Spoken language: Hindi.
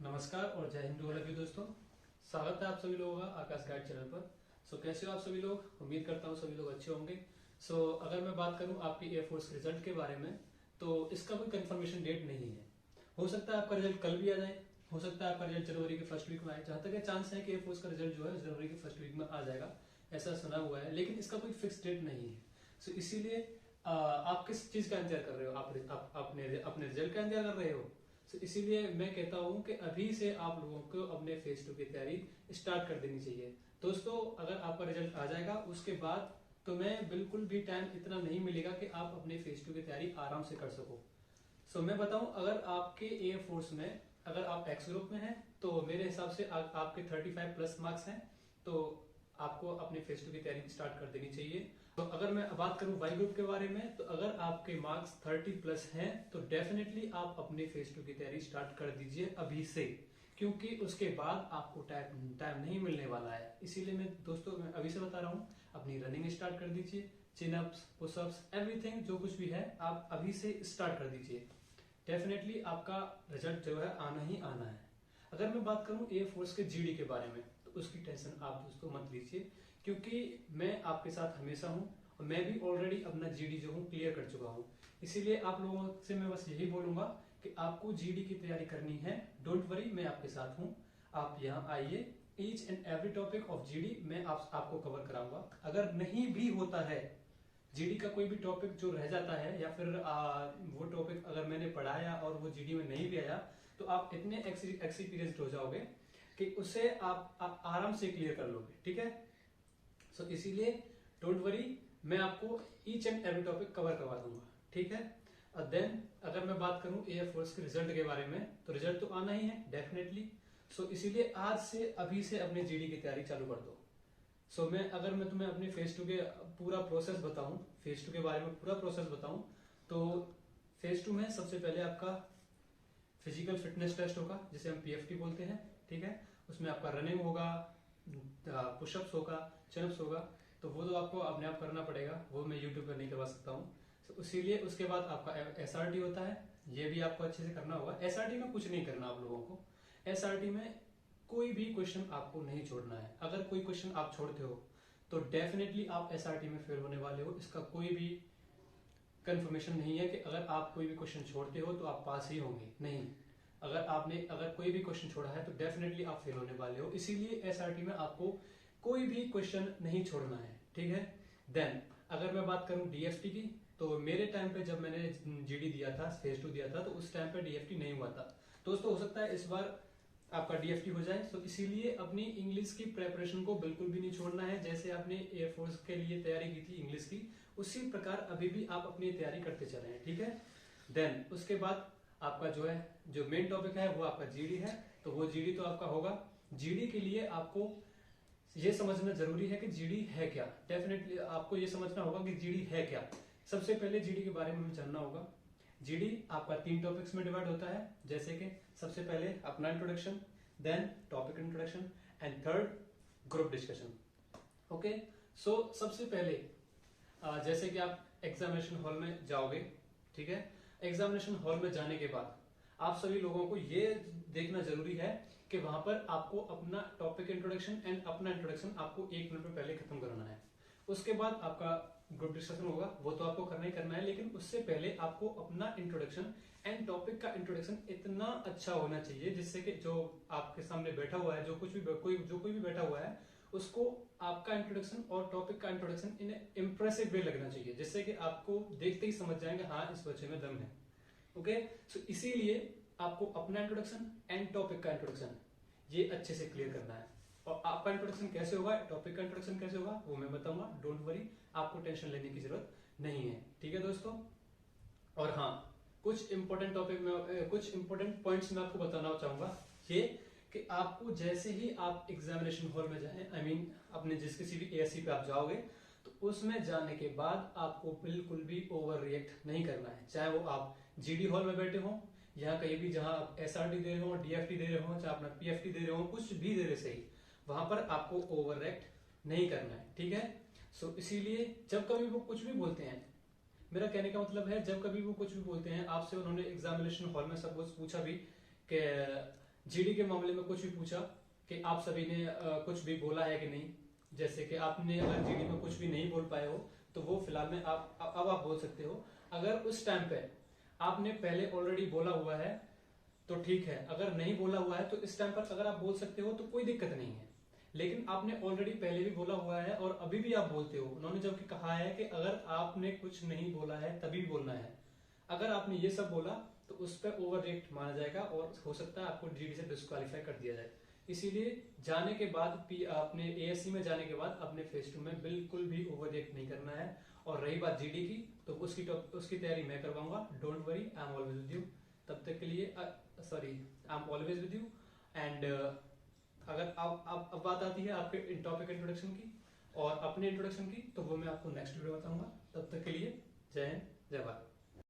नमस्कार और जय हिंद वाले दोस्तों। स्वागत है आप सभी लोगों का आकाश गाइड चैनल पर। कैसे हो आप सभी लोग? उम्मीद करता हूँ सभी लोग अच्छे होंगे। अगर मैं बात करूँ आपकी एयरफोर्स रिजल्ट के बारे में, तो इसका कोई कंफर्मेशन डेट नहीं है। हो सकता है आपका रिजल्ट कल भी आ जाए, हो सकता है आपका रिजल्ट जनवरी के फर्स्ट वीक में आए। जहां तक चांस है कि एयरफोर्स का रिजल्ट जो है जनवरी के फर्स्ट वीक में आ जाएगा, ऐसा सुना हुआ है, लेकिन इसका कोई फिक्स डेट नहीं है। इसीलिए आप किस चीज का इंतजार कर रहे हो? आप अपने रिजल्ट का इंतजार कर रहे हो। इसीलिए मैं कहता हूं कि अभी से आप लोगों को अपने फेज 2 की तैयारी स्टार्ट कर देनी चाहिए। दोस्तों, अगर आपका रिजल्ट आ जाएगा उसके बाद तो मैं बिल्कुल भी टाइम इतना नहीं मिलेगा कि आप अपने फेज 2 की तैयारी आराम से कर सको। मैं बताऊं, अगर आपके एयरफोर्स में अगर आप एक्स ग्रुप में हैं तो मेरे हिसाब से आपके 35 प्लस मार्क्स हैं, तो आपको अपने फेज 2 की तैयारी स्टार्ट कर देनी चाहिए। तो अगर मैं बात करूं वाई ग्रुप के बारे में, तो अगर आपके मार्क्स 30 प्लस हैं तो डेफिनेटली आप अपने फेज 2 की तैयारी स्टार्ट कर दीजिए अभी से, क्योंकि उसके बाद आपको टाइम नहीं मिलने वाला है। इसीलिए मैं अभी से बता रहा हूं, अपनी रनिंग स्टार्ट कर दीजिए। चिन अप्स, पुशअप्स, एवरीथिंग जो कुछ भी है आप अभी से स्टार्ट कर दीजिए। डेफिनेटली आपका रिजल्ट जो है आना ही आना है। अगर मैं बात करूं एयरफोर्स के जीडी के बारे में, तो उसकी टेंशन आप दोस्तों मत लीजिए, क्योंकि मैं आपके साथ हमेशा हूं और मैं भी ऑलरेडी अपना जीडी जो हूं क्लियर कर चुका हूं। इसीलिए आप लोगों से मैं बस यही बोलूंगा कि आपको जीडी की तैयारी करनी है। डोंट वरी, मैं आपके साथ हूं। आप यहाँ आइए, each and every topic of GD मैं आपको कवर कराऊंगा। अगर नहीं भी होता है जीडी का कोई भी टॉपिक जो रह जाता है, या फिर वो टॉपिक अगर मैंने पढ़ाया और वो जीडी में नहीं भी आया, तो आप इतने एक्सपीरियंस्ड हो जाओगे कि उसे आप आराम से क्लियर कर लोगे। ठीक है। इसीलिए डोंट वरी, मैं आपको each and every topic cover करवा दूंगा। ठीक है। देन अगर मैं बात करूं एयरफोर्स के रिजल्ट के बारे में, तो रिजल्ट तो आना ही है डेफिनेटली। इसीलिए आज से अभी से अपने जीडी की तैयारी चालू कर दो। अगर मैं तुम्हें अपने फेज 2 के पूरा प्रोसेस बताऊं, फेज 2 के बारे में पूरा प्रोसेस बताऊं, तो फेज 2 में सबसे पहले आपका फिजिकल फिटनेस टेस्ट होगा, जिसे हम पीएफटी बोलते हैं। ठीक है। उसमें आपका रनिंग होगा, पुशअप्स होगा, चिनअप्स होगा। तो वो तो आपको अपने आप करना पड़ेगा, वो मैं यूट्यूब पर नहीं करवा सकता हूँ। इसीलिए उसके बाद आपका एसआरटी होता है, ये भी आपको अच्छे से करना होगा। एसआरटी में कुछ नहीं करना आप लोगों को। एसआरटी में कोई भी क्वेश्चन आपको नहीं छोड़ना है। अगर कोई क्वेश्चन आप छोड़ते हो तो डेफिनेटली आप एसआरटी में फेल होने वाले हो। इसका कोई भी कंफर्मेशन नहीं है कि अगर आप कोई भी क्वेश्चन छोड़ते हो तो आप पास ही होंगे, नहीं। अगर कोई भी क्वेश्चन छोड़ा है तो डेफिनेटली आप फेल होने वाले हो। इसीलिए एसआरटी में आपको कोई भी क्वेश्चन नहीं छोड़ना है। ठीक है। देन अगर मैं बात करूं डीएफटी की, तो मेरे टाइम पे जब मैंने जीडी दिया था, फेज 2 दिया था, तो उस टाइम पे डीएफटी नहीं हुआ था। दोस्तों, हो सकता है इस बार आपका डीएफटी हो जाए। इसीलिए अपनी इंग्लिश की प्रेपरेशन को बिल्कुल भी नहीं छोड़ना है। जैसे आपने एयरफोर्स के लिए तैयारी की थी इंग्लिश की, उसी प्रकार अभी भी आप अपनी तैयारी करते चले हैं। ठीक है। देन उसके बाद आपका जो मेन टॉपिक है वो आपका जीडी है। तो वो जीडी तो आपका होगा। जीडी के लिए आपको ये समझना जरूरी है कि जीडी है क्या। डेफिनेटली आपको ये समझना होगा कि जीडी है क्या। सबसे पहले जीडी के बारे में जानना होगा। जीडी आपका 3 टॉपिक्स में डिवाइड होता है, जैसे कि सबसे पहले अपना introduction, then topic introduction, and third group discussion. Okay. सबसे पहले जैसे कि आप एग्जामिनेशन हॉल में जाओगे। ठीक है। एग्जामिनेशन हॉल में जाने के बाद आप सभी लोगों को ये देखना जरूरी है कि वहां पर आपको अपना टॉपिक इंट्रोडक्शन एंड अपना इंट्रोडक्शन आपको 1 मिनट में पहले खत्म करना है। उसके बाद आपका ग्रुप डिस्कशन होगा, वो तो आपको करना ही करना है, लेकिन उससे पहले आपको अपना इंट्रोडक्शन एंड टॉपिक का इंट्रोडक्शन इतना अच्छा होना चाहिए जिससे कि जो आपके सामने बैठा हुआ है, जो कोई भी बैठा हुआ है, उसको आपका इंट्रोडक्शन और टॉपिक का इंट्रोडक्शन इन इंप्रेसिव वे लगना चाहिए, जिससे कि आपको देखते ही समझ जाएंगे हाँ इस बच्चे में दम है। ओके। इसीलिए आपको अपना इंट्रोडक्शन एंड टॉपिक का इंट्रोडक्शन ये अच्छे से क्लियर करना है। और आपका इंट्रोडक्शन कैसे होगा, टॉपिक का इंट्रोडक्शन कैसे होगा, वो मैं बताऊंगा। डोंट वरी, आपको टेंशन लेने की जरूरत नहीं है। ठीक है दोस्तों। और हाँ, कुछ इंपॉर्टेंट पॉइंट्स मैं आपको बताना चाहूंगा, ये कि आपको जैसे ही आप एग्जामिनेशन हॉल में जाए, आई मीन अपने किसी भी एएससी पे आप जाओगे, तो उसमें जाने के बाद आपको बिल्कुल भी ओवर रिएक्ट नहीं करना है। चाहे वो आप जीडी हॉल में बैठे हो, या कहीं भी जहां आप एसआरटी दे रहे हो, डीएफटी दे रहे हो, चाहे अपना पीएफटी दे रहे हो, कुछ भी दे रहे सही, वहां पर आपको ओवर रिएक्ट नहीं करना है। ठीक है। इसीलिए जब कभी वो कुछ भी बोलते हैं, मेरा कहने का मतलब है जब कभी वो कुछ भी बोलते हैं आपसे, उन्होंने एग्जामिनेशन हॉल में सब कुछ पूछा भी कि जीडी के मामले में कुछ भी पूछा कि आप सभी ने कुछ भी बोला है कि नहीं, जैसे कि आपने अगर जीडी में कुछ भी नहीं बोल पाए हो तो वो फिलहाल में अब आप बोल सकते हो। अगर उस टाइम पे आपने पहले ऑलरेडी बोला हुआ है तो ठीक है, अगर नहीं बोला हुआ है तो इस टाइम पर अगर आप बोल सकते हो तो कोई दिक्कत नहीं है। लेकिन आपने ऑलरेडी पहले भी बोला हुआ है और अभी भी आप बोलते हो, उन्होंने जबकि कहा है कि अगर आपने कुछ नहीं बोला है तभी बोलना है। अगर आपने ये सब बोला तो उस पर ओवर रिएक्ट माना जाएगा और हो सकता है आपको जीडी से डिस्क्वालीफाई कर दिया जाए। इसीलिए जाने के बाद अपने एएससी में जाने के बाद अपने फेज 2 में बिल्कुल भी ओवर रिएक्ट नहीं करना है। और रही बात जीडी की, तो उसकी तैयारी मैं करवाऊंगा, don't worry, I am always with you. तब तक के लिए sorry, I am always with you. And अगर अब बात आती है आपके टॉपिक इंट्रोडक्शन की और अपने इंट्रोडक्शन की, तो वो मैं आपको नेक्स्ट वीडियो बताऊंगा। तब तक के लिए जय हिंद, जय भारत।